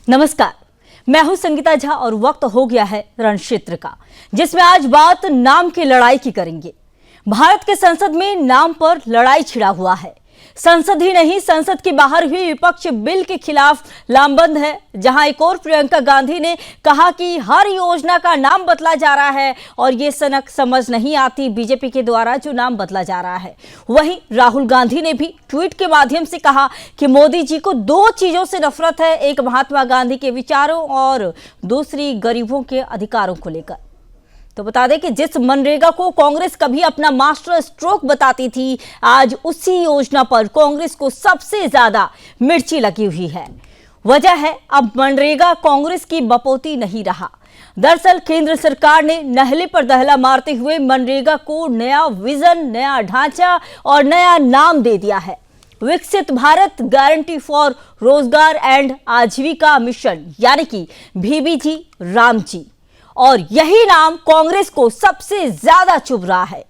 नमस्कार, मैं हूं संगीता झा और वक्त हो गया है रणक्षेत्र का, जिसमें आज बात नाम की लड़ाई की करेंगे। भारत के संसद में नाम पर लड़ाई छिड़ा हुआ है। संसद ही नहीं, संसद के बाहर भी विपक्ष बिल के खिलाफ लामबंद है। जहां एक और प्रियंका गांधी ने कहा कि हर योजना का नाम बदला जा रहा है और ये सनक समझ नहीं आती बीजेपी के द्वारा जो नाम बदला जा रहा है। वहीं राहुल गांधी ने भी ट्वीट के माध्यम से कहा कि मोदी जी को दो चीजों से नफरत है, एक महात्मा गांधी के विचारों और दूसरी गरीबों के अधिकारों को लेकर। तो बता दें कि जिस मनरेगा को कांग्रेस कभी अपना मास्टर स्ट्रोक बताती थी, आज उसी योजना पर कांग्रेस को सबसे ज्यादा मिर्ची लगी हुई है। वजह है अब मनरेगा कांग्रेस की बपोती नहीं रहा। दरअसल केंद्र सरकार ने नहले पर दहला मारते हुए मनरेगा को नया विजन, नया ढांचा और नया नाम दे दिया है। विकसित भारत गारंटी फॉर रोजगार एंड आजीविका मिशन, यानी कि VBG रामजी, और यही नाम कांग्रेस को सबसे ज्यादा चुभ रहा है।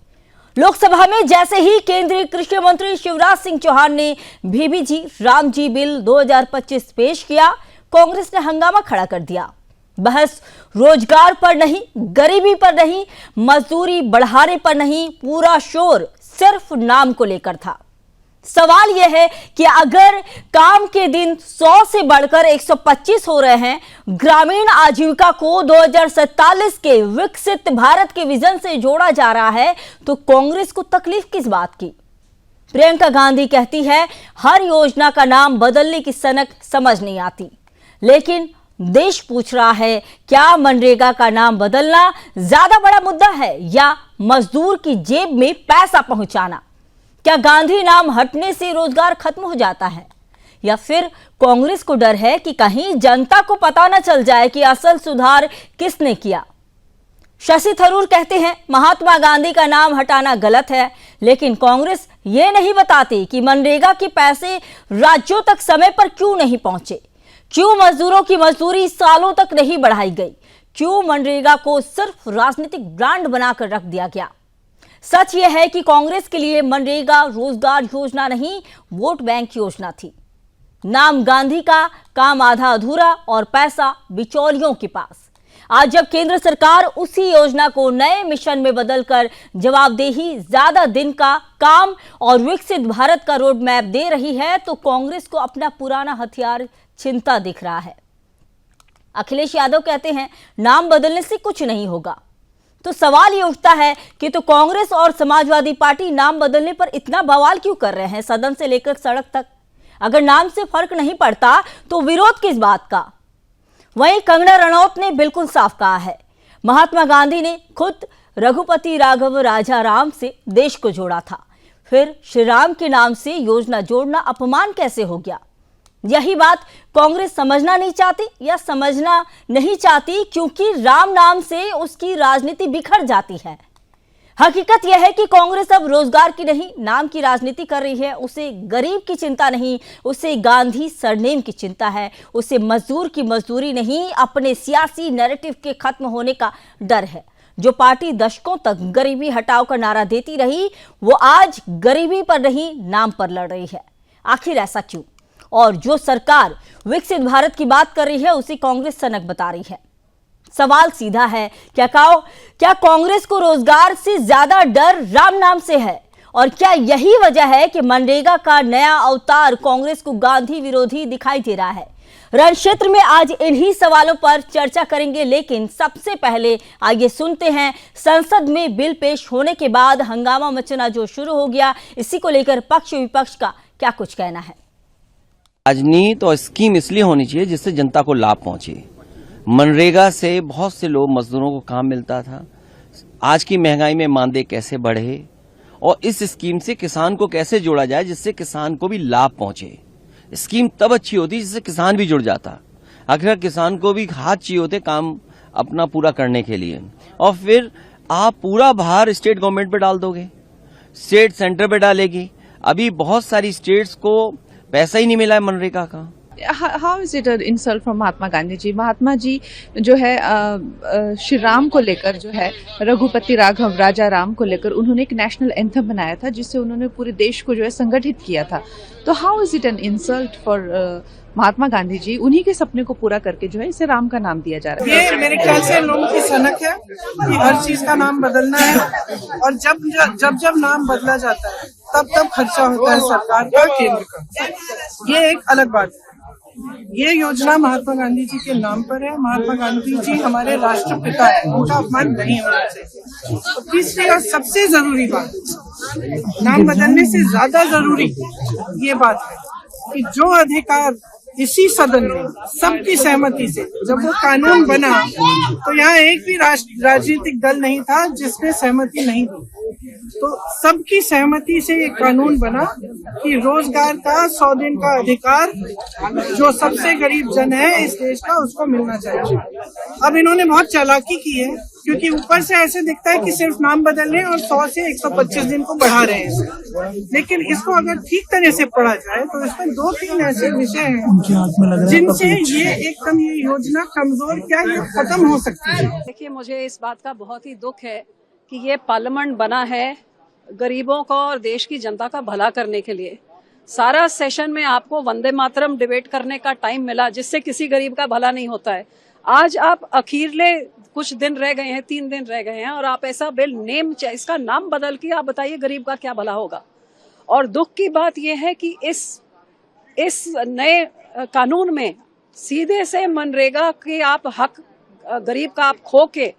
लोकसभा में जैसे ही केंद्रीय कृषि मंत्री शिवराज सिंह चौहान ने VBG रामजी बिल 2025 पेश किया, कांग्रेस ने हंगामा खड़ा कर दिया। बहस रोजगार पर नहीं, गरीबी पर नहीं, मजदूरी बढ़ाने पर नहीं, पूरा शोर सिर्फ नाम को लेकर था। सवाल यह है कि अगर काम के दिन 100 से बढ़कर 125 हो रहे हैं, ग्रामीण आजीविका को 2047 के विकसित भारत के विजन से जोड़ा जा रहा है, तो कांग्रेस को तकलीफ किस बात की? प्रियंका गांधी कहती है हर योजना का नाम बदलने की सनक समझ नहीं आती, लेकिन देश पूछ रहा है क्या मनरेगा का नाम बदलना ज्यादा बड़ा मुद्दा है या मजदूर की जेब में पैसा पहुंचाना? क्या गांधी नाम हटने से रोजगार खत्म हो जाता है, या फिर कांग्रेस को डर है कि कहीं जनता को पता न चल जाए कि असल सुधार किसने किया? शशि थरूर कहते हैं महात्मा गांधी का नाम हटाना गलत है, लेकिन कांग्रेस ये नहीं बताती कि मनरेगा के पैसे राज्यों तक समय पर क्यों नहीं पहुंचे, क्यों मजदूरों की मजदूरी सालों तक नहीं बढ़ाई गई, क्यों मनरेगा को सिर्फ राजनीतिक ब्रांड बनाकर रख दिया गया। सच यह है कि कांग्रेस के लिए मनरेगा रोजगार योजना नहीं, वोट बैंक योजना थी। नाम गांधी का, काम आधा अधूरा और पैसा बिचौलियों के पास। आज जब केंद्र सरकार उसी योजना को नए मिशन में बदलकर जवाबदेही, ज्यादा दिन का काम और विकसित भारत का रोड मैप दे रही है, तो कांग्रेस को अपना पुराना हथियार चिंता दिख रहा है। अखिलेश यादव कहते हैं नाम बदलने से कुछ नहीं होगा। तो सवाल ये उठता है कि तो कांग्रेस और समाजवादी पार्टी नाम बदलने पर इतना बवाल क्यों कर रहे हैं, सदन से लेकर सड़क तक? अगर नाम से फर्क नहीं पड़ता तो विरोध किस बात का? वहीं कंगना रनौत ने बिल्कुल साफ कहा है महात्मा गांधी ने खुद रघुपति राघव राजा राम से देश को जोड़ा था, फिर श्री राम के नाम से योजना जोड़ना अपमान कैसे हो गया? यही बात कांग्रेस समझना नहीं चाहती, या समझना नहीं चाहती क्योंकि राम नाम से उसकी राजनीति बिखर जाती है। हकीकत यह है कि कांग्रेस अब रोजगार की नहीं, नाम की राजनीति कर रही है। उसे गरीब की चिंता नहीं, उसे गांधी सरनेम की चिंता है। उसे मजदूर की मजदूरी नहीं, अपने सियासी नैरेटिव के खत्म होने का डर है। जो पार्टी दशकों तक गरीबी हटाओ का नारा देती रही, वो आज गरीबी पर नहीं, नाम पर लड़ रही है। आखिर ऐसा क्यों? और जो सरकार विकसित भारत की बात कर रही है, उसे कांग्रेस सनक बता रही है। सवाल सीधा है, क्या कांग्रेस को रोजगार से ज्यादा डर राम नाम से है? और क्या यही वजह है कि मनरेगा का नया अवतार कांग्रेस को गांधी विरोधी दिखाई दे रहा है? रणक्षेत्र में आज इन्हीं सवालों पर चर्चा करेंगे, लेकिन सबसे पहले आइए सुनते हैं संसद में बिल पेश होने के बाद हंगामा मचना जो शुरू हो गया, इसी को लेकर पक्ष विपक्ष का क्या कुछ कहना है। राजनीति और स्कीम इसलिए होनी चाहिए जिससे जनता को लाभ पहुंचे। मनरेगा से बहुत से लोग, मजदूरों को काम मिलता था। आज की महंगाई में मानदेय कैसे बढ़े और इस स्कीम से किसान को कैसे जोड़ा जाए जिससे किसान को भी लाभ पहुंचे। स्कीम तब अच्छी होती जिससे किसान भी जुड़ जाता। आखिर किसान को भी हाथ चाहिए होते काम अपना पूरा करने के लिए, और फिर आप पूरा भार स्टेट गवर्नमेंट पे डाल दोगे, स्टेट सेंटर पे डालेगी। अभी बहुत सारी स्टेट्स को पैसा ही नहीं मिला है मनरेगा का। How is it a insult from Mahatma Gandhi ji? Mahatma ji जो है श्री राम को लेकर, जो है रघुपति राघव राजा राम को लेकर उन्होंने एक नेशनल एंथम बनाया था, जिससे उन्होंने पूरे देश को जो है संगठित किया था। तो how is it an insult for Mahatma Gandhi ji, उन्हीं के सपने को पूरा करके जो है इसे राम का नाम दिया जा रहा है। ये मेरे ख्याल से लोगों की सनक है कि हर चीज का नाम बदलना है, और जब नाम बदला जाता है तब खर्चा होता है सरकार का, केंद्र का। ये एक अलग बात है। ये योजना महात्मा गांधी जी के नाम पर है। महात्मा गांधी जी हमारे राष्ट्रपिता है, उनका अपमान नहीं होना चाहिए। तो तीसरी और सबसे जरूरी बात, नाम बदलने से ज्यादा जरूरी ये बात है कि जो अधिकार इसी सदन में सबकी सहमति से जब वो कानून बना, तो यहाँ एक भी राजनीतिक दल नहीं था जिसने सहमति नहीं दी। तो सबकी सहमति से ये कानून बना कि रोजगार का 100 दिन का अधिकार जो सबसे गरीब जन है इस देश का, उसको मिलना चाहिए। अब इन्होंने बहुत चालाकी की है, क्योंकि ऊपर से ऐसे दिखता है कि सिर्फ नाम बदल रहे हैं और 100 से 125 दिन को बढ़ा रहे हैं, लेकिन इसको अगर ठीक तरह से पढ़ा जाए तो इसमें 2-3 ऐसे विषय हैं जिनसे ये एकदम ये योजना कमजोर, क्या ये खत्म हो सकती है। देखिए, मुझे इस बात का बहुत ही दुख है कि ये पार्लियामेंट बना है गरीबों को और देश की जनता का भला करने के लिए। सारा सेशन में आपको वंदे मातरम डिबेट करने का टाइम मिला, जिससे किसी गरीब का भला नहीं होता है। आज आप अखीरले कुछ दिन रह गए हैं, 3 दिन रह गए हैं, और आप ऐसा बिल इसका नाम बदल के आप बताइए गरीब का क्या भला होगा। और दुख की बात यह है कि इस नए कानून में सीधे से मनरेगा के आप हक गरीब का आप खो के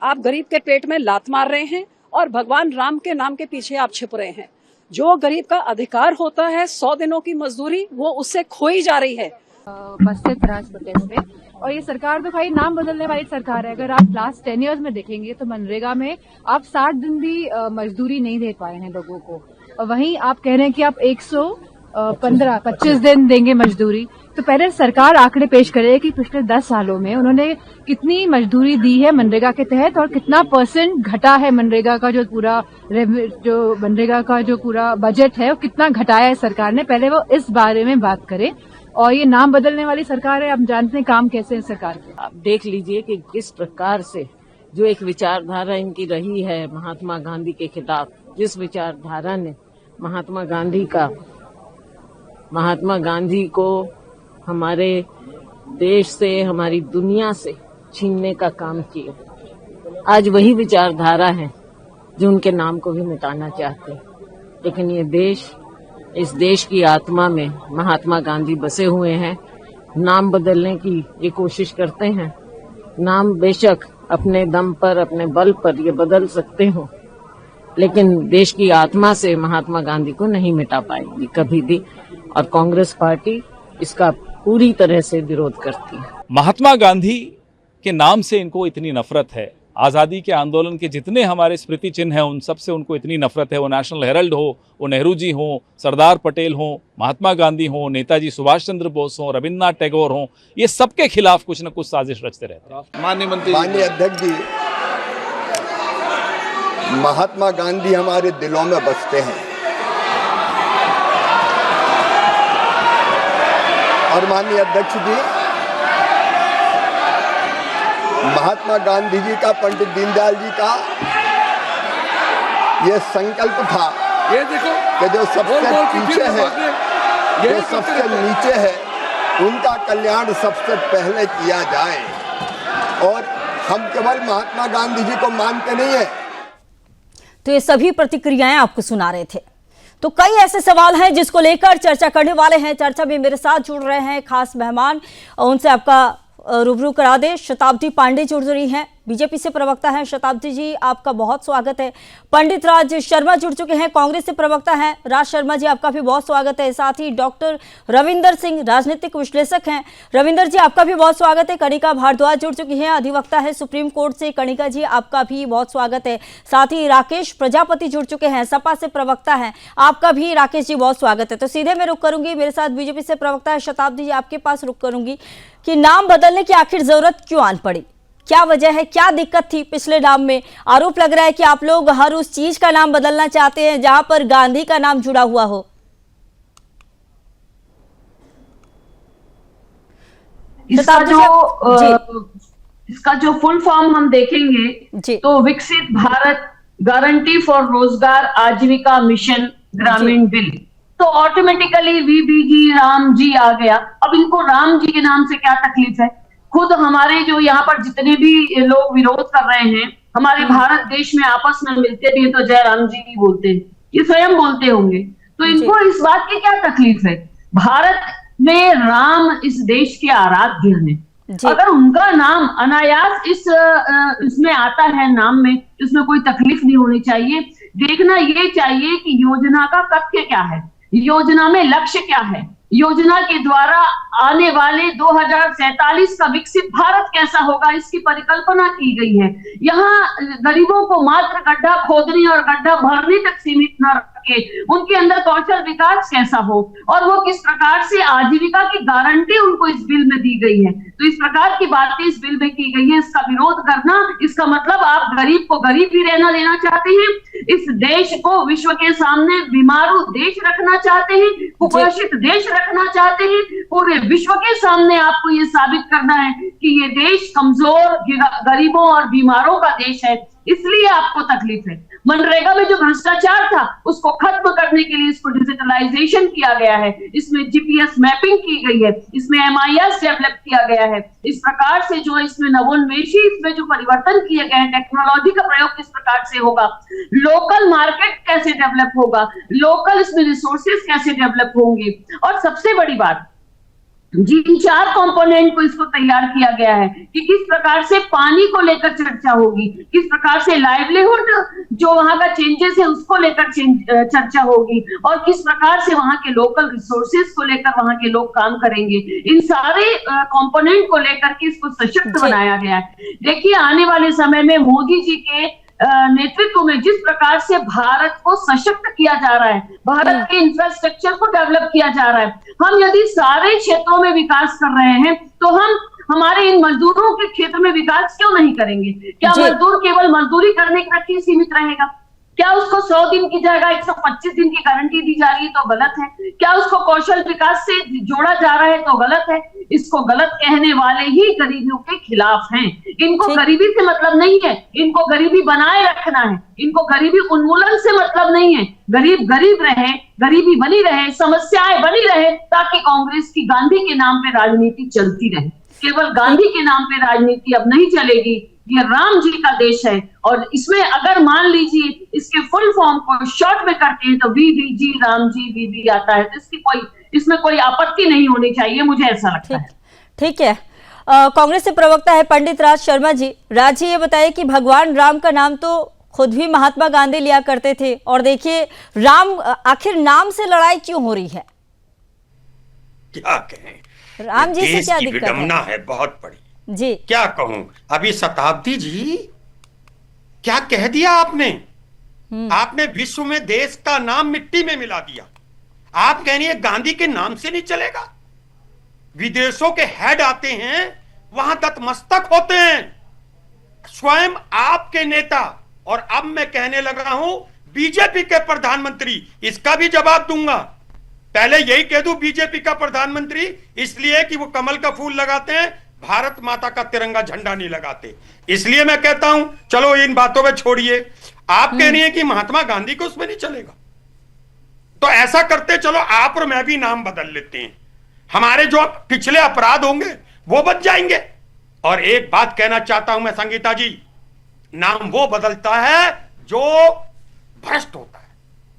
आप गरीब के पेट में लात मार रहे हैं, और भगवान राम के नाम के पीछे आप छिप रहे हैं। जो गरीब का अधिकार होता है 100 दिनों की मजदूरी, वो उससे खोई जा रही है। उपस्थित प्रोटेस्ट में, और ये सरकार तो भाई नाम बदलने वाली सरकार है। अगर आप लास्ट 10 इयर्स में देखेंगे तो मनरेगा में आप 60 दिन भी मजदूरी नहीं दे पाए हैं लोगों को, और वहीं आप कह रहे हैं कि आप 125 दिन देंगे मजदूरी। तो पहले सरकार आंकड़े पेश करे कि पिछले 10 सालों में उन्होंने कितनी मजदूरी दी है मनरेगा के तहत, और कितना % घटा है मनरेगा का जो पूरा बजट है वो कितना घटाया है सरकार ने। पहले वो इस बारे में बात करे। और ये नाम बदलने वाली सरकार है, आप जानते हैं काम कैसे है सरकार के। आप देख लीजिए कि किस प्रकार से जो एक विचारधारा इनकी रही है महात्मा गांधी के खिलाफ, जिस विचारधारा ने महात्मा गांधी को हमारे देश से, हमारी दुनिया से छीनने का काम किया, आज वही विचारधारा है जो उनके नाम को भी मिटाना चाहते हैं। लेकिन ये देश, इस देश की आत्मा में महात्मा गांधी बसे हुए हैं। नाम बदलने की ये कोशिश करते हैं। नाम बेशक अपने दम पर, अपने बल पर ये बदल सकते हो, लेकिन देश की आत्मा से महात्मा गांधी को नहीं मिटा पाएगी कभी भी, और कांग्रेस पार्टी इसका पूरी तरह से विरोध करती है। महात्मा गांधी के नाम से इनको इतनी नफरत है। आज़ादी के आंदोलन के जितने हमारे स्मृति चिन्ह हैं उन सब से उनको इतनी नफरत है। वो नेशनल हेराल्ड हो, वो नेहरू जी हो, सरदार पटेल हो, महात्मा गांधी हो, नेताजी सुभाष चंद्र बोस हो, रविन्द्रनाथ टैगोर हो, ये सबके खिलाफ कुछ न कुछ साजिश रचते रहते हैं। माननीय अध्यक्ष जी, महात्मा गांधी हमारे दिलों में बसते हैं, और माननीय अध्यक्ष जी, महात्मा गांधी जी का, पंडित दीनदयाल जी का ये संकल्प था, ये देखो कि जो सबसे पीछे है, जो सबसे नीचे है, उनका कल्याण सबसे पहले किया जाए। और हम केवल महात्मा गांधी जी को मानते नहीं है। तो ये सभी प्रतिक्रियाएं आपको सुना रहे थे। तो कई ऐसे सवाल हैं जिसको लेकर चर्चा करने वाले हैं। चर्चा में मेरे साथ जुड़ रहे हैं खास मेहमान, उनसे आपका रूबरू करा दे। शताब्दी पांडे जुड़ रही हैं, बीजेपी से प्रवक्ता हैं। शताब्दी जी, आपका बहुत स्वागत है। पंडित राज शर्मा जुड़ चुके हैं, कांग्रेस से प्रवक्ता हैं। राज शर्मा जी, आपका भी बहुत स्वागत है। साथ ही डॉक्टर रविंदर सिंह, राजनीतिक विश्लेषक हैं। रविंदर जी, आपका भी बहुत स्वागत है। कणिका भारद्वाज जुड़ चुकी हैं, अधिवक्ता है सुप्रीम कोर्ट से। कणिका जी, आपका भी बहुत स्वागत है। साथ ही राकेश प्रजापति जुड़ चुके हैं, सपा से प्रवक्ता हैं। आपका भी राकेश जी बहुत स्वागत है। तो सीधे मैं रुक करूंगी, मेरे साथ बीजेपी से प्रवक्ता है शताब्दी जी, आपके पास रुक करूंगी कि नाम बदलने की आखिर जरूरत क्यों आन पड़ी, क्या वजह है, क्या दिक्कत थी पिछले नाम में? आरोप लग रहा है कि आप लोग हर उस चीज का नाम बदलना चाहते हैं जहां पर गांधी का नाम जुड़ा हुआ हो। इसका जो फुल फॉर्म हम देखेंगे तो विकसित भारत गारंटी फॉर रोजगार आजीविका मिशन ग्रामीण बिल, तो ऑटोमेटिकली वीबीजी राम जी आ गया। अब इनको राम जी के नाम से क्या तकलीफ है? खुद हमारे जो यहाँ पर जितने भी लोग विरोध कर रहे हैं, हमारे भारत देश में आपस में मिलते भी हैं तो जय राम जी ही बोलते हैं, ये स्वयं बोलते होंगे। तो इनको इस बात की क्या तकलीफ है? भारत में राम इस देश के आराध्य हैं। अगर उनका नाम अनायास इसमें आता है नाम में, इसमें कोई तकलीफ नहीं होनी चाहिए। देखना ये चाहिए कि योजना का तथ्य क्या है, योजना में लक्ष्य क्या है, योजना के द्वारा आने वाले 2047 का विकसित भारत कैसा होगा, इसकी परिकल्पना की गई है। यहाँ गरीबों को मात्र गड्ढा खोदने और गड्ढा भरने तक सीमित न रखे, उनके अंदर कौशल विकास कैसा हो और वो किस प्रकार से आजीविका की गारंटी उनको इस बिल में दी गई है। तो इस प्रकार की बातें इस बिल में की गई है, इसका विरोध करना, इसका मतलब आप गरीब को गरीब ही रहना देना चाहते हैं, इस देश को विश्व के सामने बीमारू देश रखना चाहते हैं, कुपोषित देश रखना चाहते हैं। पूरे विश्व के सामने आपको ये साबित करना है कि ये देश कमजोर, गरीबों और बीमारों का देश है, इसलिए आपको तकलीफ है। मनरेगा में जो भ्रष्टाचार था उसको खत्म करने के लिए इसको डिजिटलाइजेशन किया गया है, इसमें जीपीएस मैपिंग की गई है, इसमें एमआईएस डेवलप किया गया है। इस प्रकार से जो इसमें नवोन्मेषी इसमें जो परिवर्तन किए गए हैं, टेक्नोलॉजी का प्रयोग किस प्रकार से होगा, लोकल मार्केट कैसे डेवलप होगा, लोकल इसमें रिसोर्सेज कैसे डेवलप होंगे, और सबसे बड़ी बात जिन 4 कंपोनेंट को इसको तैयार किया गया है कि किस प्रकार से पानी को लेकर चर्चा होगी, किस प्रकार से लाइवलीहुड जो वहां का चेंजेस है उसको लेकर चर्चा होगी, और किस प्रकार से वहां के लोकल रिसोर्सेज को लेकर वहां के लोग काम करेंगे, इन सारे कंपोनेंट को लेकर के इसको सशक्त बनाया गया है। देखिए आने वाले समय में मोदी जी के नेतृत्व में जिस प्रकार से भारत को सशक्त किया जा रहा है, भारत के इंफ्रास्ट्रक्चर को डेवलप किया जा रहा है, हम यदि सारे क्षेत्रों में विकास कर रहे हैं तो हम हमारे इन मजदूरों के क्षेत्र में विकास क्यों नहीं करेंगे? क्या मजदूर केवल मजदूरी करने तक ही सीमित रहेगा? क्या उसको 100 दिन की जगह 125 दिन की गारंटी दी जा रही है तो गलत है? क्या उसको कौशल विकास से जोड़ा जा रहा है तो गलत है? इसको गलत कहने वाले ही गरीबियों के खिलाफ हैं। इनको गरीबी से मतलब नहीं है, इनको गरीबी बनाए रखना है, इनको गरीबी उन्मूलन से मतलब नहीं है। गरीब गरीब रहे, गरीबी बनी रहे, समस्याएं बनी रहे, ताकि कांग्रेस की गांधी के नाम पे राजनीति चलती रहे। केवल गांधी के नाम पे राजनीति अब नहीं चलेगी। ये राम जी का देश है, और इसमें अगर मान लीजिए इसके फुल फॉर्म को शॉर्ट में करते हैं तो वीबीजी राम जी वीबी आता है, तो इसमें कोई आपत्ति नहीं होनी चाहिए, मुझे ऐसा लगता है। ठीक है। कांग्रेस से प्रवक्ता है पंडित राज शर्मा जी। राज जी ये बताइए कि भगवान राम का नाम तो खुद भी महात्मा गांधी लिया करते थे, और देखिए राम आखिर नाम से लड़ाई क्यों हो रही है? क्या कहें, राम जी से क्या दिक्कत है? बहुत बड़ी जी, क्या कहूं। अभी शताब्दी जी क्या कह दिया आपने? आपने विश्व में देश का नाम मिट्टी में मिला दिया। आप कह रही है गांधी के नाम से नहीं चलेगा? विदेशों के हेड आते हैं, वहां तत्मस्तक होते हैं स्वयं आपके नेता, और अब मैं कहने लगा हूं बीजेपी के प्रधानमंत्री। इसका भी जवाब दूंगा। पहले यही कह दूं, बीजेपी का प्रधानमंत्री इसलिए कि वो कमल का फूल लगाते हैं, भारत माता का तिरंगा झंडा नहीं लगाते। इसलिए मैं कहता हूं चलो इन बातों में छोड़िए। आप कह रही हैं कि महात्मा गांधी को उसमें नहीं चलेगा, तो ऐसा करते चलो आप और मैं भी नाम बदल लेते हैं, हमारे जो पिछले अपराध होंगे वो बच जाएंगे। और एक बात कहना चाहता हूं मैं संगीता जी, नाम वो बदलता है जो भ्रष्ट होता है,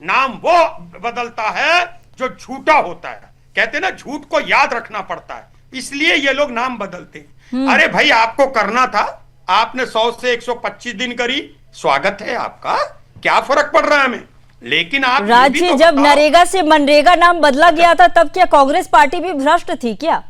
नाम वो बदलता है जो झूठा होता है। कहते ना झूठ को याद रखना पड़ता है, इसलिए ये लोग नाम बदलते हैं। अरे भाई आपको करना था, आपने 100 से 125 दिन करी, स्वागत है आपका, क्या फर्क पड़ रहा है हमें। लेकिन आप राज्य जब नरेगा से मनरेगा नाम बदला गया था तब क्या कांग्रेस पार्टी भी भ्रष्ट थी क्या?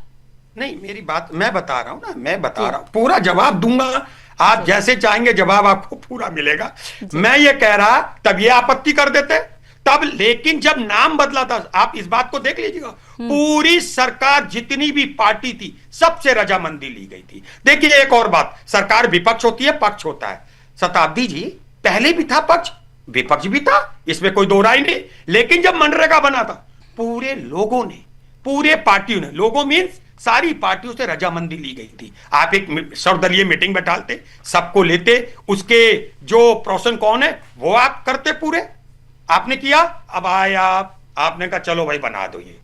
नहीं, मेरी बात मैं बता रहा हूं ना, मैं बता रहा हूं, पूरा जवाब दूंगा। आप जैसे चाहेंगे जवाब आपको पूरा मिलेगा। मैं ये कह रहा तब ये आपत्ति कर देते तब, लेकिन जब नाम बदला था, आप इस बात को देख लीजिएगा, पूरी सरकार जितनी भी पार्टी थी सबसे रजामंदी ली गई थी। देखिए एक और बात, सरकार विपक्ष होती है, पक्ष होता है। शताब्दी जी पहले भी था पक्ष, विपक्ष भी था, इसमें कोई दो राय नहीं। लेकिन जब मनरेगा बना था, पूरे लोगों ने, पूरे पार्टियों ने, लोगों मीन्स सारी पार्टियों से रजामंदी ली गई थी। आप एक सर्वदलीय मीटिंग बैठाते, सबको लेते, उसके जो प्रोसन कौन है वो आप करते, पूरे आपने किया। अब आपने कहा चलो भाई बना दो ये।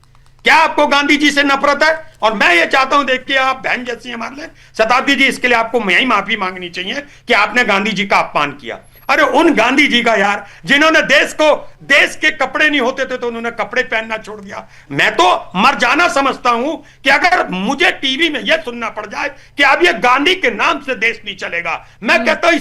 क्या आपको गांधी जी से नफरत है? और मैं ये चाहता हूं, देखिए आप बहन जैसी हमारे लिए, शताब्दी जी, इसके लिए आपको मैं ही माफी मांगनी चाहिए कि आपने गांधी जी का अपमान किया। अरे उन गांधी जी का यार, जिन्होंने देश के कपड़े नहीं होते थे तो उन्होंने कपड़े पहनना छोड़ दिया। मैं तो मर जाना समझता हूं कि अगर मुझे टीवी में यह सुनना पड़ जाए कि अब ये गांधी के नाम से देश नहीं चलेगा। मैं कहता हूं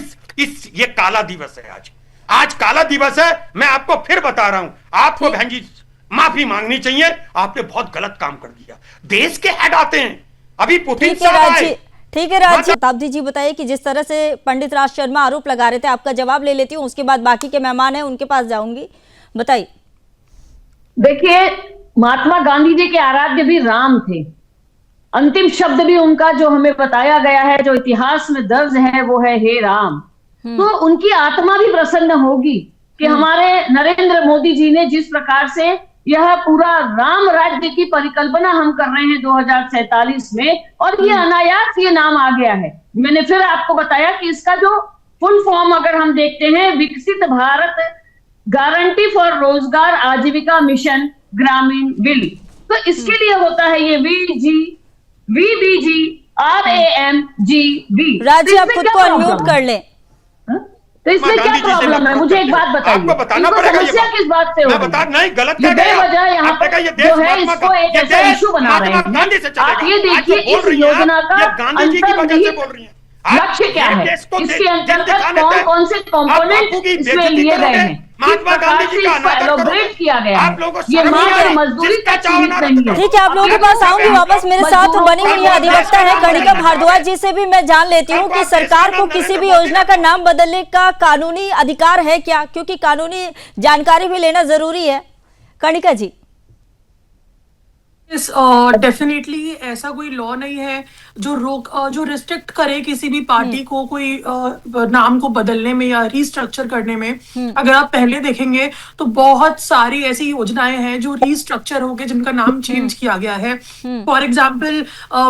ये काला दिवस है। आज काला दिवस है। मैं आपको फिर बता रहा हूं, आपको बहन जी माफी मांगनी चाहिए। आपने बहुत गलत काम कर दिया। देश के हेड आते हैं, अभी पुतिन साहब आए। ठीक है राज, शताब्दी जी बताइए कि जिस तरह से पंडित राज शर्मा आरोप लगा रहे थे, आपका जवाब ले लेती हूँ, उसके बाद बाकी के मेहमान हैं उनके पास जाऊंगी। बताइए। देखिए, महात्मा गांधी जी के आराध्य भी राम थे। अंतिम शब्द भी उनका जो हमें बताया गया है, जो इतिहास में दर्ज है, वो है हे राम। तो उनकी आत्मा भी प्रसन्न होगी कि हमारे नरेंद्र मोदी जी ने जिस प्रकार से यह पूरा राम राज्य की परिकल्पना हम कर रहे हैं 2047 में, और ये अनायास ये नाम आ गया है। मैंने फिर आपको बताया कि इसका जो फुल फॉर्म अगर हम देखते हैं, विकसित भारत गारंटी फॉर रोजगार आजीविका मिशन ग्रामीण विल, तो इसके लिए होता है ये VBG RAMGV। राजी, आप खुद को अनम्यूट कर लें। तो इसमें क्या प्रॉब्लम है? मुझे एक बात बताइए, आपको बताना पड़ेगा। समस्या किस बात से हो रही है? नहीं, गलत कह रहे हैं। बेवजह यहाँ पर जो है इसको एक ऐसा इशू बना रहे हैं। आप ये देखिए इस योजना का अंतर्निहित लक्ष्य क्या है, इसके अंतर्गत कौन कौन से कंपोनेंट इसमें लिए गए हैं, महात्मा गांधी जी का एलोबरेट किया गया है। ये मात्र मजदूरी का चीज नहीं है। ठीक है, आप लोगों के पास आऊंगी वापस। मेरे साथ बनी हुई अधिवक्ता है कणिका भारद्वाज जी से भी मैं जान लेती हूँ कि सरकार को किसी भी योजना का नाम बदलने का कानूनी अधिकार है क्या, क्योंकि कानूनी जानकारी भी लेना जरूरी है। कणिका जी। डेफिनेटली ऐसा कोई लॉ नहीं है जो रिस्ट्रिक्ट करे किसी भी पार्टी को कोई नाम को बदलने में या रिस्ट्रक्चर करने में। अगर आप पहले देखेंगे तो बहुत सारी ऐसी योजनाएं हैं जो रिस्ट्रक्चर हो गए, जिनका नाम चेंज किया गया है। For example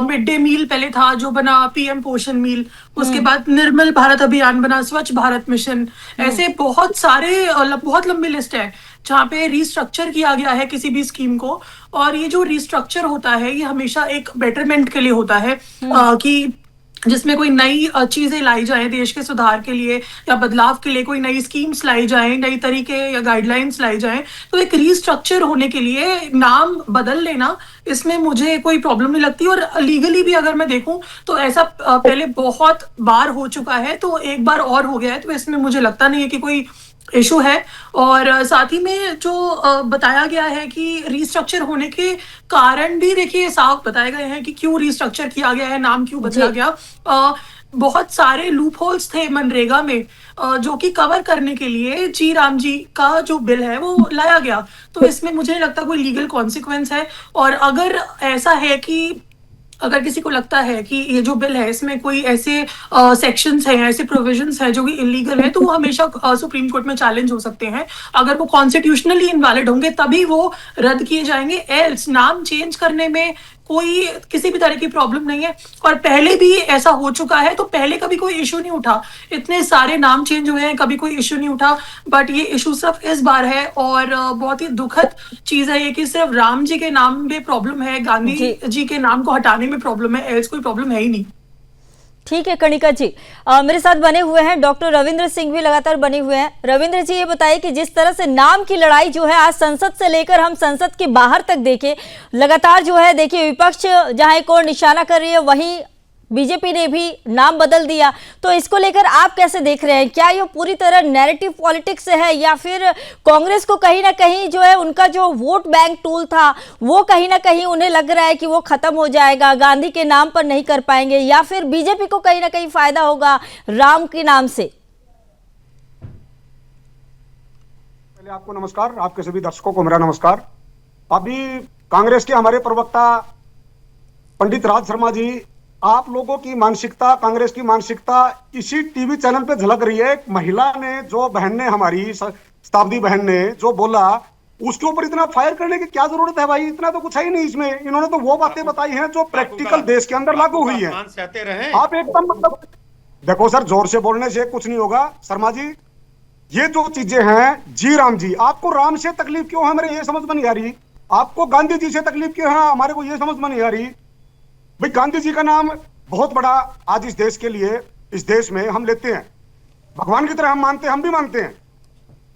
mid day meal पहले था जो बना PM पोषण मील, उसके बाद निर्मल भारत अभियान बना, स्वच्छ भारत मिशन। ऐसे बहुत सारे बहुत लंबी लिस्ट है जहाँ पे रिस्ट्रक्चर किया गया है किसी भी स्कीम को। और ये जो रिस्ट्रक्चर होता है ये हमेशा एक बेटरमेंट के लिए होता है, कि जिसमें कोई नई चीजें लाई जाए देश के सुधार के लिए या बदलाव के लिए, कोई नई स्कीम्स लाई जाए, नई तरीके या गाइडलाइंस लाई जाए। तो एक रिस्ट्रक्चर होने के लिए नाम बदल लेना, इसमें मुझे कोई प्रॉब्लम नहीं लगती। और लीगली भी अगर मैं देखूं तो ऐसा पहले बहुत बार हो चुका है, तो एक बार और हो गया है, तो इसमें मुझे लगता नहीं है कि कोई इशू है। और साथ ही में जो बताया गया है कि रिस्ट्रक्चर होने के कारण भी देखिए साफ बताए गए हैं कि क्यों रिस्ट्रक्चर किया गया है, नाम क्यों बदला गया। बहुत सारे लूप होल्स थे मनरेगा में जो कि कवर करने के लिए जी राम जी का जो बिल है वो लाया गया। तो इसमें मुझे नहीं लगता कोई लीगल कॉन्सिक्वेंस है। और अगर ऐसा है कि अगर किसी को लगता है कि ये जो बिल है इसमें कोई ऐसे सेक्शंस हैं, ऐसे प्रोविजंस हैं जो कि इलीगल है, तो वो हमेशा सुप्रीम कोर्ट में चैलेंज हो सकते हैं। अगर वो कॉन्स्टिट्यूशनली इनवैलिड होंगे तभी वो रद्द किए जाएंगे। एल्स नाम चेंज करने में कोई किसी भी तरह की प्रॉब्लम नहीं है। और पहले भी ऐसा हो चुका है, तो पहले कभी कोई इशू नहीं उठा। इतने सारे नाम चेंज हुए हैं, कभी कोई इशू नहीं उठा। बट ये इशू सिर्फ इस बार है। और बहुत ही दुखद चीज है ये कि सिर्फ राम जी के नाम में प्रॉब्लम है, गांधी जी के नाम को हटाने में प्रॉब्लम है, एल्स कोई प्रॉब्लम है ही नहीं। ठीक है कणिका जी, मेरे साथ बने हुए हैं डॉक्टर रविंद्र सिंह भी लगातार बने हुए हैं। रविंद्र जी ये बताइए कि जिस तरह से नाम की लड़ाई जो है आज संसद से लेकर हम संसद के बाहर तक देखें, लगातार जो है देखिए विपक्ष जहां एक और निशाना कर रही है, वहीं बीजेपी ने भी नाम बदल दिया। तो इसको लेकर आप कैसे देख रहे हैं? क्या ये पूरी तरह नैरेटिव पॉलिटिक्स है या फिर कांग्रेस को कहीं ना कहीं जो है उनका जो वोट बैंक टूल था वो कहीं ना कहीं उन्हें लग रहा है कि वो खत्म हो जाएगा, गांधी के नाम पर नहीं कर पाएंगे, या फिर बीजेपी को कहीं ना कहीं फायदा होगा राम के नाम से? पहले आपको नमस्कार, आपके सभी दर्शकों को मेरा नमस्कार। अभी कांग्रेस के हमारे प्रवक्ता पंडित राज शर्मा जी, आप लोगों की मानसिकता, कांग्रेस की मानसिकता इसी टीवी चैनल पे झलक रही है। एक महिला ने, जो बहन ने, हमारी शताब्दी बहन ने जो बोला, उसके ऊपर इतना फायर करने की क्या जरूरत है भाई? इतना तो कुछ है ही नहीं इसमें। इन्होंने तो वो बातें बताई हैं जो प्रैक्टिकल देश के अंदर लागू हुई है। आप एकदम मतलब देखो सर, जोर से बोलने से कुछ नहीं होगा। शर्मा जी, ये जो चीजें हैं, जी राम जी, आपको राम से तकलीफ क्यों है, मेरे ये समझ में नहीं आ रही। आपको गांधी जी से तकलीफ क्यों है, हमारे को ये समझ में नहीं आ रही। भाई गांधी जी का नाम बहुत बड़ा आज इस देश के लिए, इस देश में हम लेते हैं, भगवान की तरह हम मानते हैं, हम भी मानते हैं।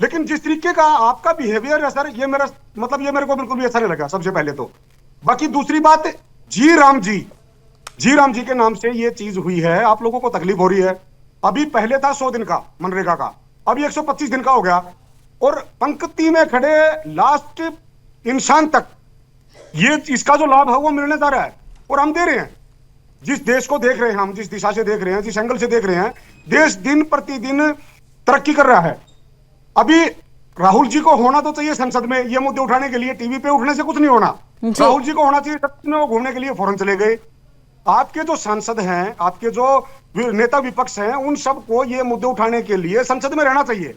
लेकिन जिस तरीके का आपका बिहेवियर है सर, ये मेरा मतलब ये मेरे को बिल्कुल भी अच्छा नहीं लगा, सबसे पहले तो। बाकी दूसरी बात, जी राम जी के नाम से ये चीज हुई है, आप लोगों को तकलीफ हो रही है। अभी पहले था 100 दिन का मनरेगा का, अभी 125 दिन का हो गया, और पंक्ति में खड़े लास्ट इंसान तक ये इसका जो लाभ है वो मिलने जा रहा है, और हम दे रहे हैं। जिस देश को देख रहे हैं हम, जिस दिशा से देख रहे हैं, जिस एंगल से देख रहे हैं, देश दिन प्रतिदिन तरक्की कर रहा है। अभी राहुल जी को होना तो चाहिए संसद में ये मुद्दे उठाने के लिए, टीवी पे उठने से कुछ नहीं होना। राहुल जी को होना चाहिए संसद में, वो घूमने के लिए फौरन चले गए। आपके जो सांसद हैं, आपके जो नेता विपक्ष हैं, उन सबको ये मुद्दे उठाने के लिए संसद में रहना चाहिए।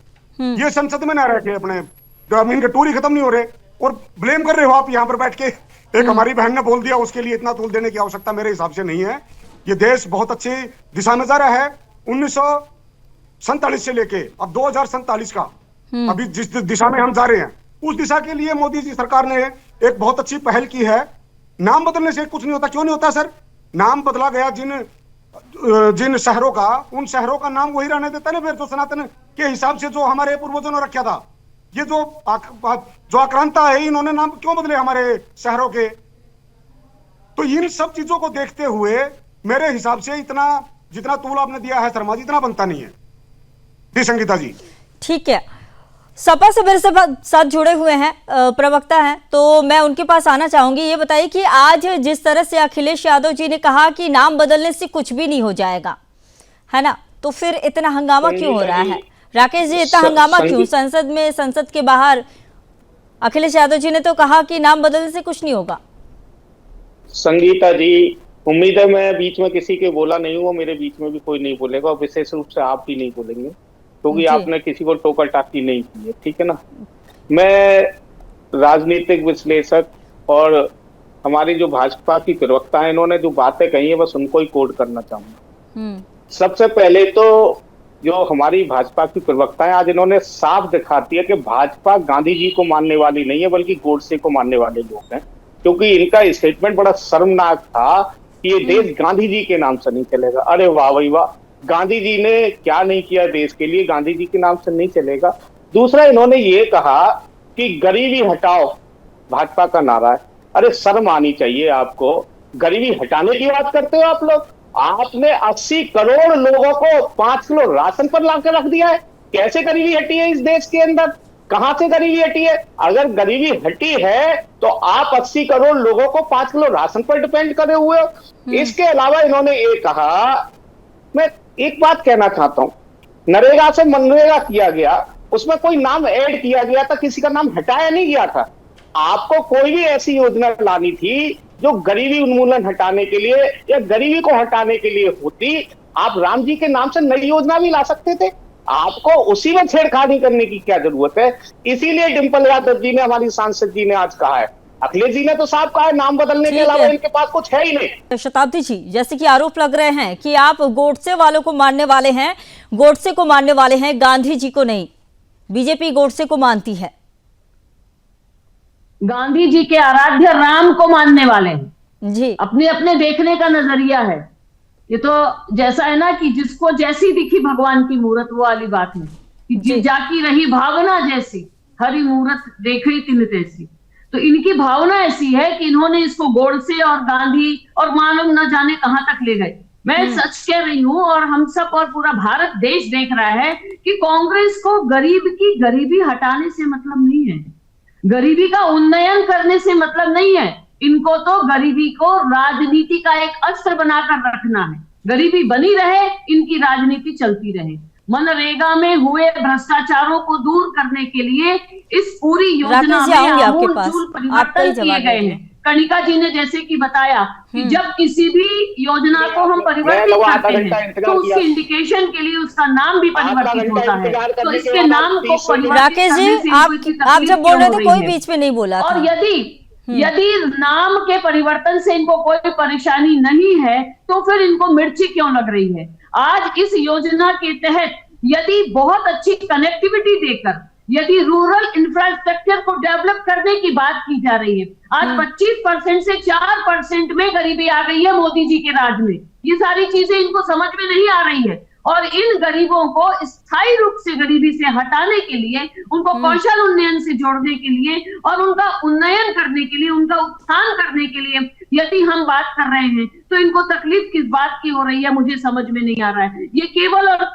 ये संसद में ना रह के अपने इनके टूर ही खत्म नहीं हो रहे, और ब्लेम कर रहे हो आप यहाँ पर बैठ के। एक हमारी बहन ने बोल दिया, उसके लिए इतना तूल देने की आवश्यकता मेरे हिसाब से नहीं है। ये देश बहुत अच्छी दिशा में जा रहा है। 1947 से लेके अब 2047 का अभी जिस दिशा में हम जा रहे हैं, उस दिशा के लिए मोदी जी सरकार ने एक बहुत अच्छी पहल की है। नाम बदलने से कुछ नहीं होता। क्यों नहीं होता सर? नाम बदला गया जिन शहरों का, उन शहरों का नाम वही रहने देता ना फिर, जो सनातन के हिसाब से जो हमारे पूर्वजों ने रखा था। ये जो आक्रांता है, इन्होंने नाम क्यों बदले हमारे शहरों के? तो इन सब चीजों को देखते हुए मेरे हिसाब से इतना जितना तूल आपने दिया है शर्मा जी, इतना बनता नहीं है। जी संगीता जी। ठीक है, सपा से मेरे साथ जुड़े हुए हैं प्रवक्ता हैं, तो मैं उनके पास आना चाहूंगी। ये बताइए कि आज जिस तरह से अखिलेश यादव जी ने कहा कि नाम बदलने से कुछ भी नहीं हो जाएगा, है ना, तो फिर इतना हंगामा क्यों हो रहा है? राकेश जी, इतना हंगामा क्यों संसद में, संसद के बाहर? अखिलेश यादव जी ने तो कहा कि नाम बदलने से कुछ नहीं होगा। संगीता जी, उम्मीद है मैं बीच में किसी के बोला नहीं हुआ, मेरे बीच में भी कोई नहीं बोलेगा, और विशेष रूप से आप भी नहीं बोलेंगे, क्योंकि आपने किसी को टोका टाकी नहीं की है, ठीक है ना। मैं राजनीतिक विश्लेषक और हमारी जो भाजपा की प्रवक्ता है, इन्होंने जो बातें कही है बस उनको ही कोट करना चाहूंगा। सबसे पहले तो जो हमारी भाजपा की प्रवक्ता है, आज इन्होंने साफ दिखा दिया कि भाजपा गांधी जी को मानने वाली नहीं है, बल्कि गोडसे को मानने वाले लोग हैं। क्योंकि इनका स्टेटमेंट बड़ा शर्मनाक था कि ये देश गांधी जी के नाम से नहीं चलेगा। अरे वाह भाई वाह, गांधी जी ने क्या नहीं किया देश के लिए, गांधी जी के नाम से नहीं चलेगा। दूसरा, इन्होंने ये कहा कि गरीबी हटाओ भाजपा का नारा है। अरे शर्म आनी चाहिए आपको, गरीबी हटाने की बात करते हो आप लोग। आपने 80 करोड़ लोगों को 5 किलो राशन पर लाकर रख दिया है। कैसे गरीबी हटी है इस देश के अंदर? कहां से गरीबी हटी है? अगर गरीबी हटी है तो आप 80 करोड़ लोगों को 5 किलो राशन पर डिपेंड करे हुए हो। इसके अलावा इन्होंने ये कहा, मैं एक बात कहना चाहता हूं, नरेगा से मनरेगा किया गया, उसमें कोई नाम ऐड किया गया था, किसी का नाम हटाया नहीं गया था। आपको कोई भी ऐसी योजना लानी थी जो गरीबी उन्मूलन हटाने के लिए या गरीबी को हटाने के लिए होती, आप राम जी के नाम से नई योजना भी ला सकते थे। आपको उसी में छेड़खानी करने की क्या जरूरत है? इसीलिए डिंपल यादव जी ने, हमारी सांसद जी ने आज कहा है, अखिलेश जी ने तो साफ कहा है, नाम बदलने के अलावा इनके पास कुछ है ही नहीं। शताब्दी जी, जैसे कि आरोप लग रहे हैं कि आप गोडसे वालों को मानने वाले हैं, गोडसे को मानने वाले हैं, गांधी जी को नहीं। बीजेपी गोडसे को मानती है। गांधी जी के आराध्य राम को मानने वाले हैं जी। अपने अपने देखने का नजरिया है ये। तो जैसा है ना कि जिसको जैसी दिखी भगवान की मूरत, वो वाली बात है कि जाकी रही भावना जैसी, हरी मूरत देखी तिन तैसी। तो इनकी भावना ऐसी है कि इन्होंने इसको गोडसे और गांधी और मानव न जाने कहां तक ले गए। मैं सच कह रही हूं, और हम सब और पूरा भारत देश देख रहा है कि कांग्रेस को गरीब की गरीबी हटाने से मतलब नहीं है, गरीबी का उन्नयन करने से मतलब नहीं है। इनको तो गरीबी को राजनीति का एक अस्त्र बनाकर रखना है। गरीबी बनी रहे, इनकी राजनीति चलती रहे। मनरेगा में हुए भ्रष्टाचारों को दूर करने के लिए इस पूरी योजना में आमूल-चूल परिवर्तन किए गए हैं। कणिका जी ने जैसे कि बताया कि जब किसी भी योजना को हम परिवर्तित करते हैं तो उसके इंडिकेशन के लिए उसका नाम भी परिवर्तित होता है। तो इसके नाम को राकेश जी, आप जब बोल रहे थे कोई बीच में नहीं बोला। और यदि नाम के परिवर्तन से इनको कोई परेशानी नहीं है तो फिर इनको मिर्ची क्यों लग रही है? आज इस योजना के तहत यदि बहुत अच्छी कनेक्टिविटी देकर, यदि रूरल इंफ्रास्ट्रक्चर को डेवलप करने की बात की जा रही है, आज 25% से 4% में गरीबी आ गई है मोदी जी के राज में। ये सारी चीजें इनको समझ में नहीं आ रही है, और इन गरीबों को स्थायी रूप से गरीबी से हटाने के लिए, उनको कौशल उन्नयन से जोड़ने के लिए और उनका उन्नयन करने के लिए, उनका उत्थान करने के लिए यदि हम बात कर रहे हैं, तो इनको तकलीफ किस बात की हो रही है मुझे समझ में नहीं आ रहा है। ये केवल और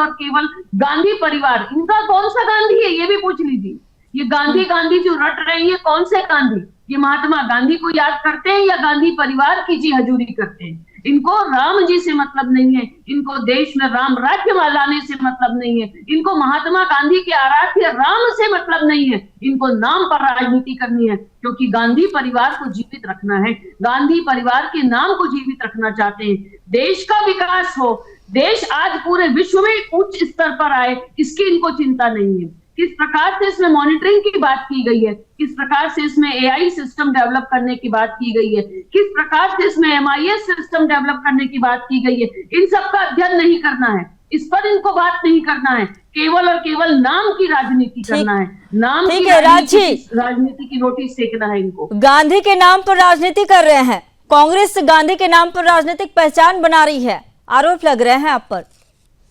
केवल गांधी परिवार, इनका कौन सा गांधी है ये भी पूछ लीजिए। ये गांधी जो रट रही है, कौन से गांधी? ये महात्मा गांधी को याद करते हैं या गांधी परिवार की जी हजूरी करते हैं? इनको राम जी से मतलब नहीं है, इनको देश में राम राज्य लाने से मतलब नहीं है, इनको महात्मा गांधी के आराध्य राम से मतलब नहीं है, इनको नाम पर राजनीति करनी है, क्योंकि गांधी परिवार को जीवित रखना है, गांधी परिवार के नाम को जीवित रखना चाहते हैं। देश का विकास हो, देश आज पूरे विश्व में उच्च स्तर पर आए, इसकी इनको चिंता नहीं है। किस प्रकार से इसमें मॉनिटरिंग की बात की गई है, किस प्रकार से इसमें AI सिस्टम डेवलप करने की बात की गई है, किस प्रकार से इसमें MIS सिस्टम डेवलप करने की बात की गई है, इन सब का अध्ययन नहीं करना है, इस पर इनको बात नहीं करना है, केवल और केवल नाम की राजनीति करना है, नाम की राजनीति की रोटी सेकना है इनको। गांधी के नाम पर राजनीति कर रहे हैं, कांग्रेस गांधी के नाम पर राजनीतिक पहचान बना रही है, आरोप लग रहे हैं आप पर।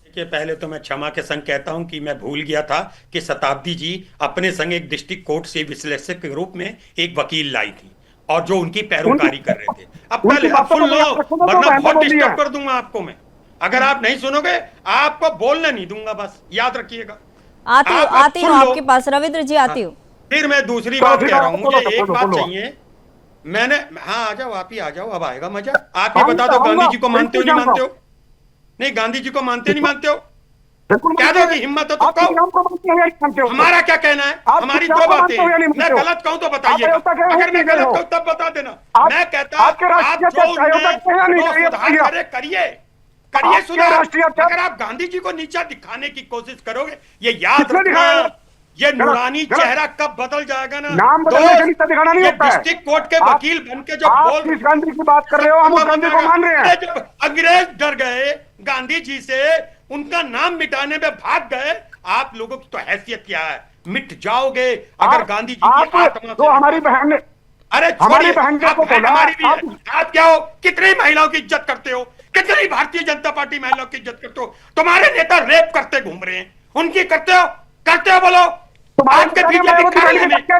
देखिए, पहले तो मैं क्षमा के संग कहता हूं कि मैं भूल गया था कि शताब्दी जी अपने संग एक डिस्ट्रिक्ट कोर्ट से विश्लेषक के रूप में एक वकील लाई थी और जो उनकी पैरोकारी कर रहे थे। अब पहले अब सुन लो, वरना बहुत डिस्टर्ब कर दूंगा आपको मैं। अगर आप नहीं सुनोगे आपको बोलने नहीं दूंगा, बस याद रखिएगा। आती हूँ आपके पास रविंद्र जी, आती हूँ। फिर मैं दूसरी बात कह रहा हूँ, मुझे एक बात चाहिए। मैंने आ जाओ, आप ही आ जाओ, अब आएगा मजा। आप ही बता दो, गांधी जी को मानते हो नहीं मानते हो? नहीं, गांधी जी को मानते नहीं मानते हो? क्या दोगी हिम्मत हो तो कहो। हमारा क्या कहना है, हमारी दो बातें। मैं गलत कहूं तो बताइए, अगर मैं गलत कहूं तब बता देना। मैं कहता आप जो सुधार करिए सुधार। अगर आप गांधी जी को नीचा दिखाने की कोशिश करोगे, ये याद रखना, ये नूरानी चेहरा कब बदल जाएगा ना। नाम बदलने से नीचा दिखाना नहीं होता है। डिस्ट्रिक्ट कोर्ट के वकील बन के जब बोल गांधी की बात कर रहे हो, हम उस गांधी को मान रहे हैं। जब अंग्रेज डर गए गांधी जी से, उनका नाम मिटाने में भाग गए, आप लोगों की तो हैसियत क्या है? मिट जाओगे अगर गांधी जी की आत्मा तो हमारी बहन, अरे हमारी बहन को हमारी भी है। आप क्या हो, कितनी महिलाओं की इज्जत करते हो, कितनी भारतीय जनता पार्टी महिलाओं की इज्जत करते हो? तुम्हारे नेता रेप करते घूम रहे हैं, उनकी करते हो बोलो? आपके बीजेपी कार्यालय में क्या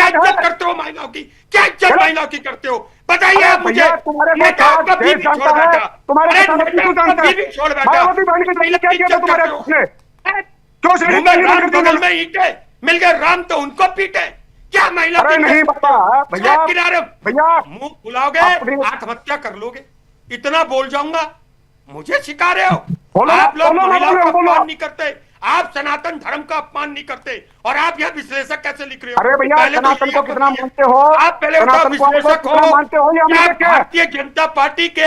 इज्जत करते हो महिलाओं की? क्या इज्जत महिलाओं की करते हो? बताइए आप मुझे। आपका बीबी छोड़ बैठा, बीबी छोड़ बैठा, बगल में ईंटे मिल गए, राम तो उनको पीटे। क्या महिला किनारे मुंह फुलाओगे, आत्महत्या कर लोगे? इतना बोल जाऊंगा, मुझे सिखा रहे हो? आप लोग महिलाओं का अपमान नहीं करते, आप सनातन धर्म का अपमान नहीं करते, और आप यह विश्लेषक कैसे लिख रहे हो? अरे भैया, सनातन को कितना मानते हो? आप पहले विश्लेषक हो, भारतीय जनता पार्टी के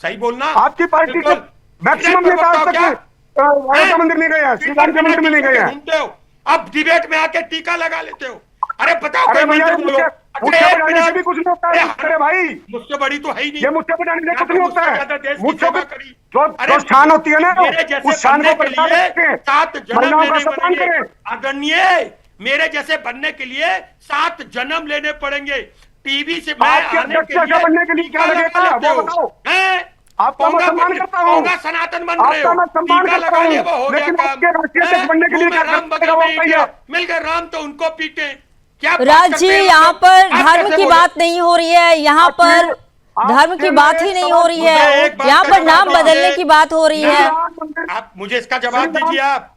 सही बोलना। आपकी पार्टी के मैक्सिमम नेता अयोध्या मंदिर नहीं गए, श्री राम के मंदिर में नहीं गए। घूमते हो, अब डिबेट में आके टीका लगा लेते हो। अरे बताओ, अरे भैया, मुझसे भी कुछ नहीं होता है। अरे भाई, मुझसे बड़ी तो है ही नहीं। ये मुझसे बढ़ाने से कुछ नहीं होता है। मुझसे जो शान होती है ना, उस शान को प्रचार करते हैं, 7 जन्म लेने पड़ेंगे। आदरणीय, मेरे जैसे बनने के लिए 7 जन्म लेने पड़ेंगे। टीवी से मैं बनने के लिए क्या लगेगा वो बताओ। आपका मैं सम्मान करता हूँ, सनातन बन रहे हो, मैं सम्मान करता हूँ, लेकिन आपके राष्ट्रीय अध्यक्ष बनने के लिए क्या करेगा? मिल गए राम तो उनको पीटे। राज जी, यहाँ पर धर्म की बात नहीं हो रही है, यहाँ पर धर्म की बात ही नहीं हो रही है, यहाँ पर नाम बदलने की बात हो रही है। आप मुझे इसका जवाब दीजिए। आप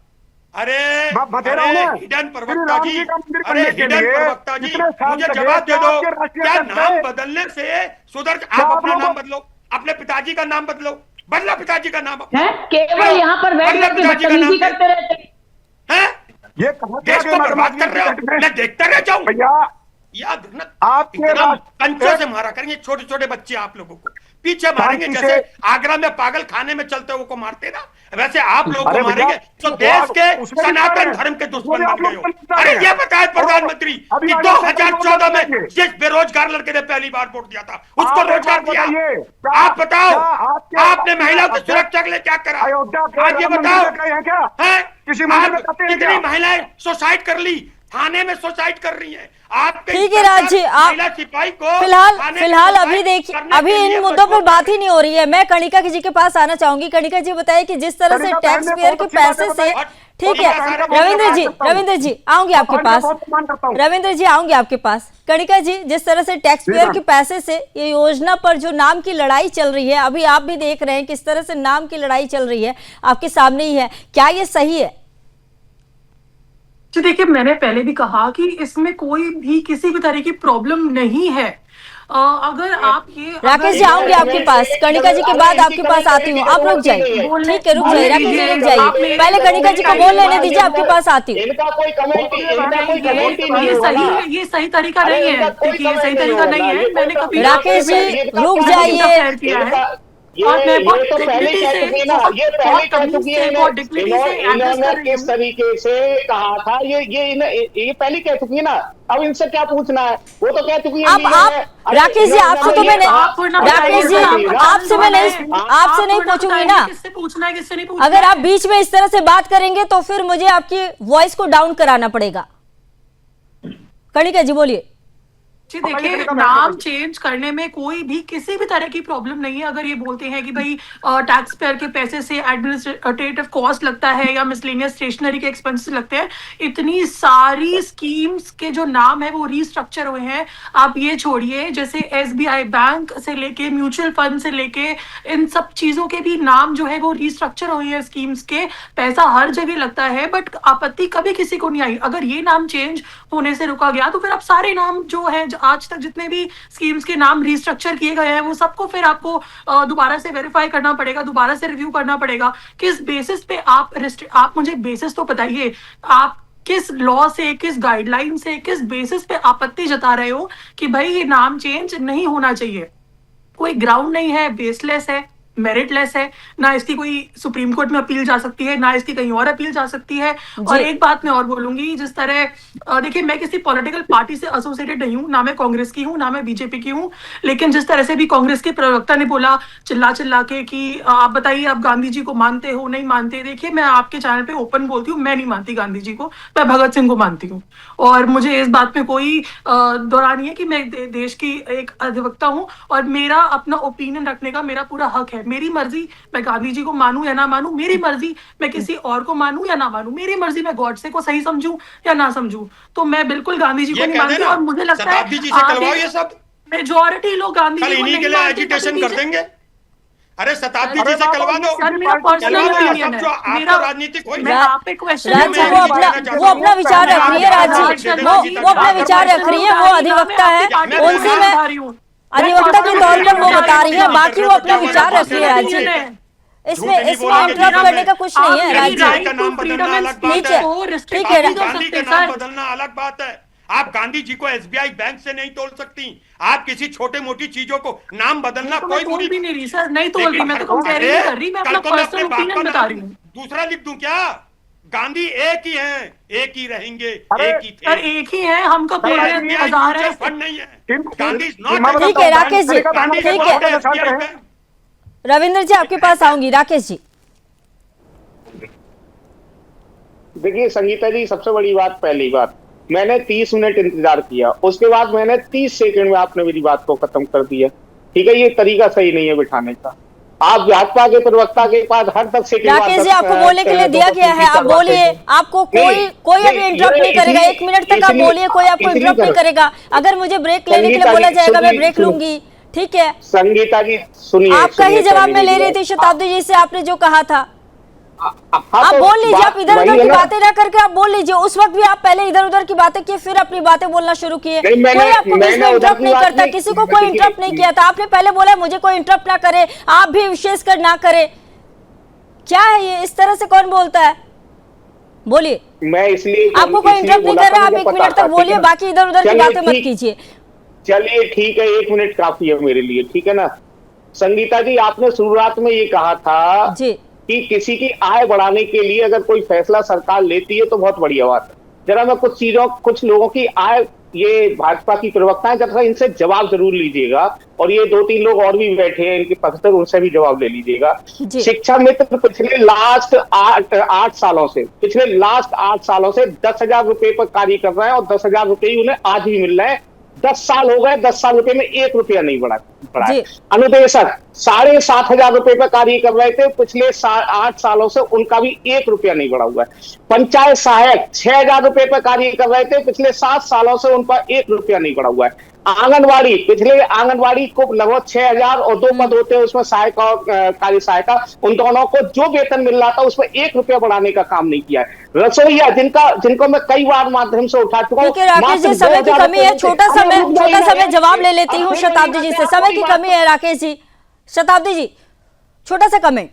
अरे हिडन प्रवक्ता जी, अरे हिडन प्रवक्ता जी, मुझे जवाब दे दो। क्या नाम बदलने से सुधर? आप अपना नाम बदलो, अपने पिताजी का नाम बदलो, बदलो पिताजी का नाम। केवल यहाँ पर बदतमीजी करते रहते हैं। ये देश को बर्बाद कर रहे हो, मैं देखता रह जाऊं। भैया, याद रखना, आपके कंचे से मारा करेंगे छोटे छोटे बच्चे आप लोगों को। पीछे मारेंगे, जैसे आगरा में पागल खाने में चलते हुए को मारते ना, वैसे आप लोग को मारेंगे जो देश के सनातन धर्म के दुश्मन बन गए हो। अरे ये बताए प्रधानमंत्री कि 2014 में जिस बेरोजगार लड़के ने पहली बार वोट दिया था उसको रोजगार दिया। आप बताओ, आपने महिलाओं की सुरक्षा के लिए क्या करा? आप ये बताओ, कितनी महिलाएं सुसाइड कर ली, थाने में सुसाइड कर रही हैं। ठीक है राज जी, आप फिलहाल अभी देखिए, अभी इन मुद्दों पर बात ही नहीं हो रही है। मैं कणिका जी के पास आना चाहूंगी। कणिका जी बताइए कि जिस तरह से टैक्स पेयर के पैसे से, ठीक है रविंद्र जी आऊंगी आपके पास, रविंद्र जी आऊंगी आपके पास। कणिका जी, जिस तरह से टैक्स पेयर के पैसे से ये योजना पर जो नाम की लड़ाई चल रही है, अभी आप भी देख रहे हैं किस तरह से नाम की लड़ाई चल रही है, आपके सामने ही है, क्या ये सही है? जी देखिए, मैंने पहले भी कहा कि इसमें कोई भी किसी भी तरह की प्रॉब्लम नहीं है। अगर आप ये राकेश जी आऊंगी आपके पास, कणिका जी के बाद आपके पास आती हूँ। आप रुक जाइए, ठीक है रुक जाइए, राकेश जी रुक जाइए, पहले कणिका जी को बोल लेने दीजिए, आपके पास आती हूँ। ये सही तरीका नहीं है, देखिए ये सही तरीका नहीं है। मैंने कभी राकेश जी रुक जाइए, और मैं बहुत ये पहले कह चुकी है इन्होंने किस तरीके से कहा था, ये पहले कह चुकी है ना, अब इनसे क्या पूछना है, वो तो कह चुकी है। आप राकेश जी, आपसे तो मैं राकेश जी आपसे नहीं पूछूंगी ना, किससे पूछना है किससे नहीं पूछना। अगर आप बीच में इस तरह से बात करेंगे तो फिर मुझे आपकी वॉइस को डाउन कराना पड़ेगा। कणिका जी बोलिए। जी देखिए, नाम चेंज करने में कोई भी किसी भी तरह की प्रॉब्लम नहीं है। अगर ये बोलते हैं कि भाई टैक्स पेयर के पैसे से एडमिनिस्ट्रेटिव कॉस्ट लगता है या मिसलेनियस स्टेशनरी के एक्सपेंसेस लगते हैं, इतनी सारी स्कीम्स के जो नाम है वो रीस्ट्रक्चर हुए हैं। आप ये छोड़िए, जैसे SBI बैंक से लेके म्यूचुअल फंड से लेके इन सब चीजों के भी नाम जो है वो रीस्ट्रक्चर हुए हैं स्कीम्स के। पैसा हर जगह लगता है, बट आपत्ति कभी किसी को नहीं आई। अगर ये नाम चेंज होने से रुका गया तो फिर अब सारे नाम जो है आज तक जितने भी स्कीम्स के नाम रीस्ट्रक्चर किए गए हैं वो सबको फिर आपको दोबारा से वेरीफाई करना पड़ेगा, दोबारा से रिव्यू करना पड़ेगा। किस बेसिस पे आप मुझे बेसिस तो बताइए, आप किस लॉ से, किस गाइडलाइन से, किस बेसिस पे आपत्ति जता रहे हो कि भाई ये नाम चेंज नहीं होना चाहिए? कोई ग्राउंड नहीं है, बेसलेस है, मेरिटलेस है, ना इसकी कोई सुप्रीम कोर्ट में अपील जा सकती है, ना इसकी कहीं और अपील जा सकती है। और एक बात मैं और बोलूंगी, जिस तरह देखिए, मैं किसी पॉलिटिकल पार्टी से एसोसिएटेड नहीं हूँ, ना मैं कांग्रेस की हूँ ना मैं बीजेपी की हूँ, लेकिन जिस तरह से भी कांग्रेस के प्रवक्ता ने बोला चिल्ला के कि आप बताइए आप गांधी जी को मानते हो नहीं मानते। देखिए, मैं आपके चैनल पे ओपन बोलती हूँ, मैं नहीं मानती गांधी जी को, मैं भगत सिंह को मानती हूँ। और मुझे इस बात में कोई दौरा नहीं है कि मैं देश की एक अधिवक्ता हूँ और मेरा अपना ओपिनियन रखने का मेरा पूरा हक है। मेरी मर्जी मैं गांधी जी को मानूं या ना मानूं, मेरी मर्जी मैं किसी और को मानूं या ना मानूं, मेरी मर्जी मैं गॉडसे को सही समझूं या ना समझूं। तो मैं बिल्कुल गांधी जी को नहीं मानती और मुझे लगता है मेजॉरिटी लोग गांधी जी को नहीं मानते। एजुटेशन कर देंगे। अरे शताब्दी जी से कलवा दो। सर मेरा पर्सनल ओपिनियन है, मेरा राजनीतिक वो अपना विचार रख रही है, राजी वो अपना विचार रख रही है, वो अधिवक्ता है, उनसे मैं अधिवक्ता के तौर पर वो बता रही है, बाकी वो अपना विचार रख रही है। राजी इसमें इंटरप्ट करने का कुछ नहीं है। राजी ठीक है, गांधी का नाम बदलना अलग बात है। आप गांधी जी को SBI बैंक से नहीं तोड़ सकती। आप किसी छोटे मोटी चीजों को नाम बदलना कोई बुरी भी नहीं, सर नहीं तोड़ रही, मैं तो कंपेयर नहीं कर रही, मैं अपना पर्सनल ओपिनियन बता रही हूँ। दूसरा लिख दूं क्या? गांधी एक ही हैं, एक ही रहेंगे, एक ही थे। एक ही है, हम कब बोल रहे हैं हजार है? फंड नहीं है गांधी। ठीक है राकेश जी, ठीक है रविंद्र जी आपके पास आऊंगी। राकेश जी देखिए संगीता जी, सबसे बड़ी बात, पहली बात मैंने 30 मिनट इंतजार किया, उसके बाद मैंने 30 सेकंड में आपने मेरी बात को खत्म कर दिया। ठीक है, ये तरीका सही नहीं है बिठाने का। आप भाजपा के प्रवक्ता के पास हर तक से राकेश जी आपको बोलने के लिए दिया गया है, आप बोलिए, आपको कोई अभी इंटरप्ट नहीं करेगा। 1 मिनट तक आप बोलिए, कोई आपको इंटरप्ट नहीं करेगा। अगर मुझे ब्रेक लेने के लिए बोला जाएगा मैं ब्रेक लूंगी, ठीक है? संगीता जी सुनिए, आपका ही जवाब मैं ले रही थी शताब्दी जी से, आपने जो कहा था आप बोल लीजिए। आप इधर उधर की बातें ना करके आप बोल लीजिए। उस वक्त भी आप पहले इधर उधर की बातें किए, फिर अपनी बातें बोलना शुरू किए। कोई आपको बीच में इंटरप्ट नहीं करता, किसी को कोई इंटरप्ट नहीं किया था। आपने पहले बोला मुझे कोई इंटरप्ट ना करे, आप भी विशेषकर ना करे। क्या है ये? इस तरह से कौन बोलता है? बोलिए। मैं इसलिए आपको कोई इंटरप्ट नहीं कर रहा, आप 1 मिनट तक बोलिए, बाकी इधर उधर की बातें मत कीजिए। चलिए ठीक है, 1 मिनट काफी है मेरे लिए, ठीक है ना? संगीता जी, आपने शुरुआत में ये कहा था कि किसी की आय बढ़ाने के लिए अगर कोई फैसला सरकार लेती है तो बहुत बढ़िया बात है। जरा मैं कुछ लोगों की आय, ये भाजपा की प्रवक्ता है, जरा इनसे जवाब जरूर लीजिएगा, और ये 2-3 लोग और भी बैठे हैं इनके पक्ष पर, उनसे भी जवाब ले लीजिएगा। शिक्षा मित्र पिछले लास्ट 8 सालों से 10,000 रुपए पर कार्य कर रहा है, और 10,000 रुपए ही उन्हें आज भी मिल रहे हैं। 10 साल हो गए, 10 साल रुपए में 1 रुपया नहीं बढ़ा। अनुदेशक 7,500 रुपए पर कार्य कर रहे थे, पिछले 8 सालों से उनका भी 1 रुपया नहीं बढ़ा हुआ है। पंचायत सहायक 6,000 रुपए पर कार्य कर रहे थे, पिछले 7 सालों से उनका 1 रुपया नहीं बढ़ा हुआ है। आंगनवाड़ी, पिछले आंगनवाड़ी को लगभग 6,000 और 2 पद होते हैं उसमें, सहायक और कार्य सहायिका, उन दोनों को जो वेतन मिल रहा था उसमें 1 रुपया बढ़ाने का काम नहीं किया है। रसोईया जिनको मैं कई बार माध्यम से उठा चुका हूँ। राकेश जी, समय की कमी है, छोटा समय जवाब ले लेती हूँ शताब्दी जी से। समय की कमी है राकेश जी। शताब्दी जी, छोटा सा कमेंट।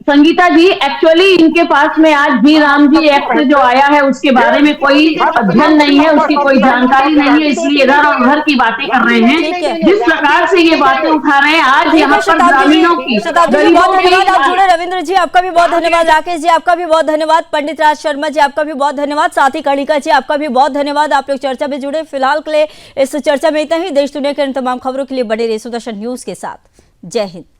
संगीता जी एक्चुअली इनके पास में आज भी राम जी एक्ट जो आया है उसके बारे में कोई अध्ययन नहीं है, उसकी कोई जानकारी नहीं है, इसलिए इधर और उधर की बातें कर रहे हैं। जिस प्रकार से ये बातें उठा रहे हैं आज यहाँ पर ग्रामीणों की। शताब्दी जी बहुत धन्यवाद, आप जुड़े। रविंद्र जी आपका भी बहुत धन्यवाद। राकेश जी आपका भी बहुत धन्यवाद। पंडित राज शर्मा जी आपका भी बहुत धन्यवाद। साथी कणिका जी आपका भी बहुत धन्यवाद, आप लोग चर्चा में जुड़े। फिलहाल के लिए इस चर्चा में इतना ही। देश दुनिया के इन तमाम खबरों के लिए बने रहिए सुदर्शन न्यूज के साथ। जय हिंद।